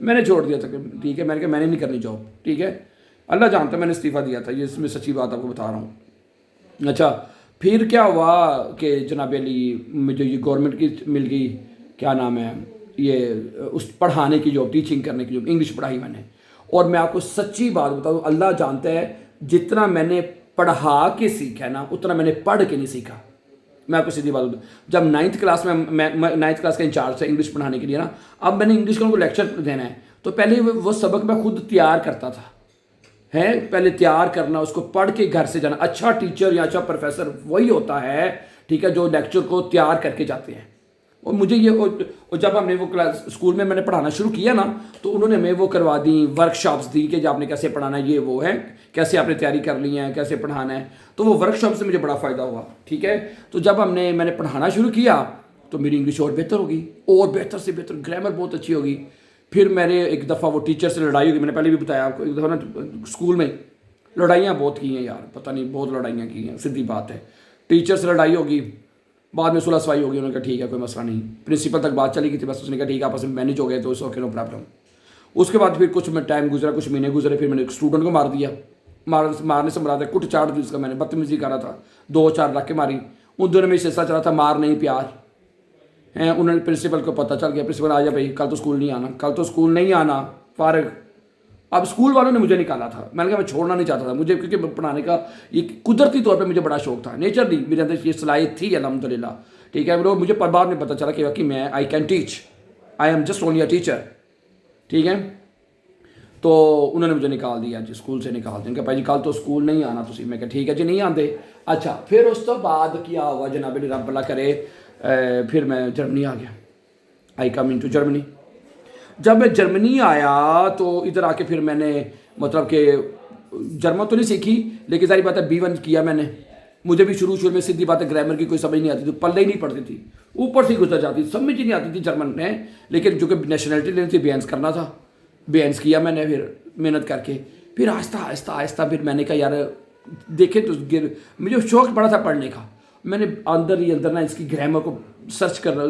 میں نے چھوڑ دیا تھا کہ ٹھیک ہے، میں نے کہا میں نے نہیں کرنی جاب، ٹھیک ہے، اللہ جانتا ہے میں نے استعفیٰ دیا تھا، یہ اس میں سچی بات آپ کو بتا رہا ہوں۔ اچھا پھر کیا ہوا کہ جناب علی مجھے یہ گورنمنٹ کی مل گئی، کیا نام ہے یہ، اس پڑھانے کی جاب، ٹیچنگ کرنے کی جاب، انگلش پڑھائی میں نے۔ اور میں آپ کو سچی بات بتاؤں، اللہ جانتا ہے جتنا میں نے پڑھا کے سیکھا ہے نا اتنا میں نے پڑھ کے نہیں سیکھا۔ میں آپ کو سیدھی بات بتاؤں، جب 9th کلاس میں 9th کلاس کا انچارج تھا انگلش پڑھانے کے لیے نا، اب میں نے انگلش کا ان کو لیکچر دینا ہے تو پہلے وہ سبق میں خود تیار کرتا تھا، ہے پہلے تیار کرنا، اس کو پڑھ کے گھر سے جانا۔ اچھا ٹیچر یا اچھا پروفیسر وہی ہوتا ہے، ٹھیک ہے، جو لیکچر کو تیار کر کے جاتے ہیں۔ اور مجھے یہ، اور جب ہم نے وہ کلاس اسکول میں نے پڑھانا شروع کیا نا تو انہوں نے ہمیں وہ کروا دیں، ورک شاپس دی کہ آپ نے کیسے پڑھانا ہے، یہ وہ ہے، کیسے آپ نے تیاری کر لی ہے، کیسے پڑھانا ہے۔ تو وہ ورک شاپ سے مجھے بڑا فائدہ ہوا، ٹھیک ہے۔ تو جب میں نے پڑھانا شروع کیا تو میری انگلش اور بہتر ہوگی، اور بہتر سے بہتر، گرامر بہت اچھی ہوگی۔ پھر میں نے ایک دفعہ وہ ٹیچر سے لڑائی ہوگی، میں نے پہلے بھی بتایا آپ کو، ایک دفعہ نا اسکول میں لڑائیاں بہت کی ہیں یار، پتہ نہیں بہت لڑائیاں کی ہیں، سیدھی بات ہے۔ ٹیچر سے لڑائی ہوگی، بعد میں صلح صفائی ہوگی، انہوں نے کہا ٹھیک ہے کوئی مسئلہ نہیں، پرنسپل تک بات چلی گئی تھی، بس اس نے کہا ٹھیک ہے آپس میں مینیج ہو گئے تو اوکے نو پرابلم۔ اس کے بعد پھر کچھ ٹائم گزرا، کچھ مہینے گزرے، پھر میں نے ایک اسٹوڈنٹ کو مار دیا، مارنے سے مراد ہے کٹ چاٹ دی اس کا، میں نے بدتمیزی کر رہا تھا، 2-4 رکھ کے ماری۔ ان دونوں میں سلسلہ چلا تھا مار نہیں پیار ہیں۔ انہوں نے پرنسپل کو پتہ چل گیا، پرنسپل آ جا بھائی کل تو اسکول نہیں آنا، کل تو اسکول نہیں آنا، فارغ۔ اب اسکول والوں نے مجھے نکالا تھا، میں نے کہا میں چھوڑنا نہیں چاہتا تھا، مجھے کیونکہ پڑھانے کا یہ قدرتی طور پہ مجھے بڑا شوق تھا، نیچرلی میرے اندر یہ صلاحیت تھی الحمدللہ، ٹھیک ہے۔ مجھے بعد میں پتہ چلا کہ میں I can teach, I am just only a teacher, ٹھیک ہے۔ تو انہوں نے مجھے نکال دیا جی، اسکول سے نکال دیا، کہ بھائی جی کل تو اسکول نہیں آنا تسی، میں کہا ٹھیک ہے جی نہیں آتے۔ اچھا پھر اس تو بعد کیا ہوا جناب علی رب اللہ کرے، پھر میں جرمنی آ گیا، آئی کم انٹو جرمنی۔ جب میں جرمنی آیا تو ادھر آ کے پھر میں نے مطلب کہ جرمن تو نہیں سیکھی، لیکن ظاہر بات ہے B1 کیا میں نے۔ مجھے بھی شروع میں سیدھی بات ہے گرامر کی کوئی سمجھ نہیں آتی تھی، پلے ہی نہیں پڑتی تھی، اوپر سے گزر جاتی، سمجھ ہی نہیں آتی تھی جرمن میں، لیکن جو کہ نیشنلٹی لینی تھی بیانس کرنا تھا، بیانس کیا میں نے پھر محنت کر کے۔ پھر آہستہ آہستہ آہستہ پھر میں نے کہا یار دیکھے تو مجھے شوق بڑا تھا پڑھنے کا، میں نے اندر ہی اندر نا اس کی گرامر کو سرچ کرنا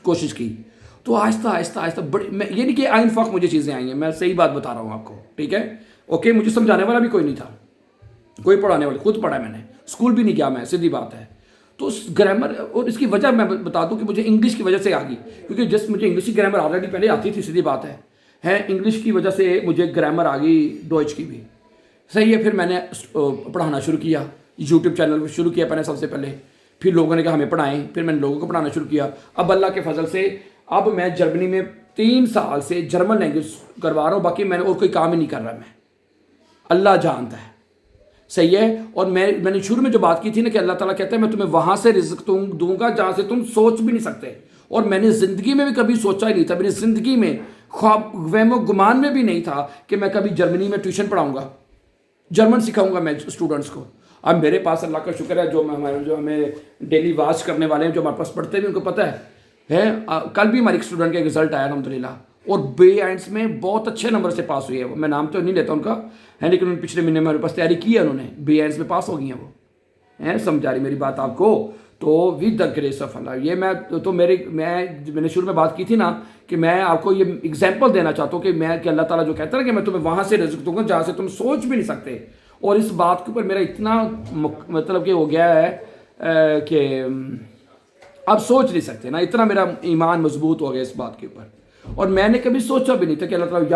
کوشش کی، تو آہستہ آہستہ آہستہ بڑی، میں یہ نہیں کہ آئین فوق مجھے چیزیں آئی ہیں، میں صحیح بات بتا رہا ہوں آپ کو، ٹھیک ہے، اوکے۔ مجھے سمجھانے والا بھی کوئی نہیں تھا، کوئی پڑھانے والا، خود پڑھا میں نے، اسکول بھی نہیں گیا میں، سیدھی بات ہے۔ تو اس گرامر اور اس کی وجہ میں بتا دوں کہ مجھے انگلش کی وجہ سے آ گئی، کیونکہ مجھے انگلش کی گرامر آلریڈی پہلے آتی تھی، سیدھی بات ہے انگلش کی وجہ سے مجھے گرامر آ گئی، ڈوئچ کی بھی، صحیح ہے۔ پھر میں نے پڑھانا شروع کیا، یوٹیوب چینل شروع کیا پہلے، سب سے پہلے، پھر لوگوں نے کہا ہمیں پڑھائیں، پھر میں نے لوگوں کو پڑھانا شروع کیا۔ اب اللہ کے فضل سے اب میں جرمنی میں 3 سال سے جرمن لینگویج کروا رہا ہوں، باقی میں نے اور کوئی کام ہی نہیں کر رہا، میں، اللہ جانتا ہے، صحیح ہے۔ اور میں نے شروع میں جو بات کی تھی نا کہ اللہ تعالیٰ کہتا ہے میں تمہیں وہاں سے رزق دوں گا جہاں سے تم سوچ بھی نہیں سکتے، اور میں نے زندگی میں بھی کبھی سوچا ہی نہیں تھا، میری زندگی میں خواب وہم و گمان میں بھی نہیں تھا کہ میں کبھی جرمنی میں ٹیوشن پڑھاؤں گا، جرمن سکھاؤں گا میں اسٹوڈنٹس کو۔ اب میرے پاس اللہ کا شکر ہے جو ہمیں ڈیلی واچ کرنے والے ہیں، جو ہمارے پاس پڑھتے ہیں ان کو پتہ ہے کل بھی ہماری ایک اسٹوڈنٹ کا رزلٹ آیا الحمدللہ، اور B1 میں بہت اچھے نمبر سے پاس ہوئی ہے وہ، میں نام تو نہیں لیتا ان کا ہے، لیکن ان پچھلے مہینے میں میرے پاس تیاری کی ہے، انہوں نے B1 میں پاس ہو گئی ہیں وہ، ہیں سمجھا رہی میری بات آپ کو۔ تو ود دا گریس آف اللہ، یہ میں نے شروع میں بات کی تھی نا کہ میں آپ کو یہ ایگزامپل دینا چاہتا ہوں کہ اللہ تعالیٰ جو کہتا ہے کہ میں تمہیں وہاں سے رزق دوں گا جہاں سے تم سوچ بھی نہیں سکتے، اور اس بات کے اوپر میرا اتنا مطلب کہ ہو گیا ہے کہ اب سوچ نہیں سکتے نا، اتنا میرا ایمان مضبوط ہو گیا اس بات کے اوپر۔ اور میں نے کبھی سوچا بھی نہیں تھا کہ اللہ تعالیٰ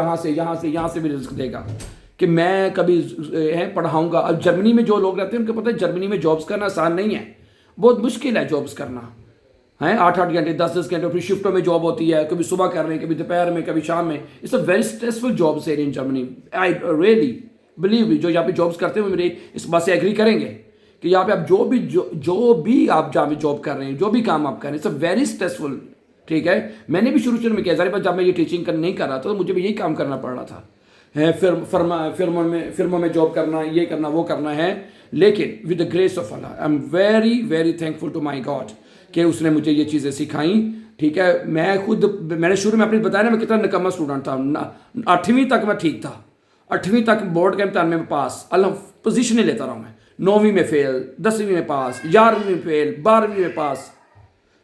یہاں سے بھی رزق دے گا، کہ میں کبھی پڑھاؤں گا۔ اب جرمنی میں جو لوگ رہتے ہیں ان کو پتہ ہے جرمنی میں جابس کرنا آسان نہیں ہے، بہت مشکل ہے جابس کرنا، 8 گھنٹے 10 گھنٹے، پھر شفٹوں میں جاب ہوتی ہے، کبھی صبح کر رہے ہیں، کبھی دوپہر میں، کبھی شام میں۔ It's a very stressful jobs in Germany, I really believe me, جو یہاں پہ جابس کرتے ہیں وہ میرے اس بات سے ایگری کریں گے کہ یہاں پہ آپ جو بھی آپ جہاں پہ جاب کر رہے ہیں، جو بھی کام آپ کر رہے ہیں، اٹس اے ویری اسٹریسفل، ٹھیک ہے۔ میں نے بھی شروع میں کیا، ظاہر جب میں یہ ٹیچنگ نہیں کر رہا تھا تو مجھے بھی یہی کام کرنا پڑ رہا تھا، فرموں میں جاب کرنا، یہ کرنا وہ کرنا ہے، لیکن with the grace of Allah I am very very thankful to my God کہ اس نے مجھے یہ چیزیں سکھائیں، ٹھیک ہے۔ میں نے شروع میں اپنے بتایا نا میں کتنا نکما اسٹوڈنٹ تھا، 8ویں تک میں ٹھیک تھا، 8ویں تک بورڈ کے امتحان میں پاس، اللہ پوزیشنیں لیتا رہا ہوں میں، 9ویں میں فیل، 10ویں میں پاس، 11ویں میں فیل، 12ویں میں پاس،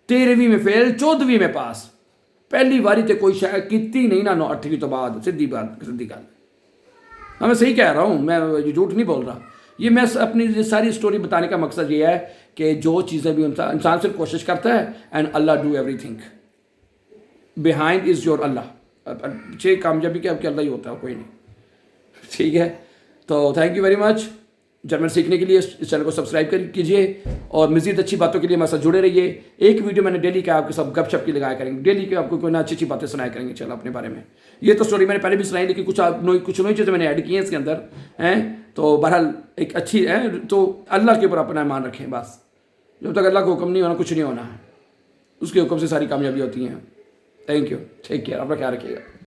13ویں میں فیل، 14ویں میں پاس، پہلی واری تے کوئی شاید کیتی نہیں نہ 8ویں تو بعد سیدھی گل میں صحیح کہہ رہا ہوں، میں جھوٹ نہیں بول رہا. یہ میں اپنی ساری سٹوری بتانے کا مقصد یہ ہے کہ جو چیزیں بھی انسان صرف کوشش کرتا ہے and Allah do everything. Behind is your Allah. اچھی کامیابی کے آپ کے اللہ ہی ہوتا ہے، کوئی نہیں. ٹھیک ہے، تو thank you very much. German سیکھنے کے لیے اس چینل کو سبسکرائب کیجیے اور مزید اچھی باتوں کے لیے ہمارے ساتھ جڑے رہیے. ایک ویڈیو میں نے ڈیلی کا آپ کے ساتھ گپ شپ کی لگایا کریں گے، ڈیلی کے آپ کو کوئی نہ اچھی باتیں سنایا کریں گے چلو اپنے بارے میں. یہ تو سٹوری میں نے پہلے بھی سنائی، لیکن کچھ نئی چیزیں میں نے ایڈ کی ہیں اس کے اندر ہیں. تو بہرحال ایک اچھی ہے، تو اللہ کے اوپر اپنا ایمان رکھیں. بس جب تک اللہ کا حکم نہیں ہونا کچھ نہیں ہونا ہے، اس کے حکم سے ساری کامیابی ہوتی ہیں. تھینک یو، ٹیک کیئر، اپنا خیال رکھیے گا.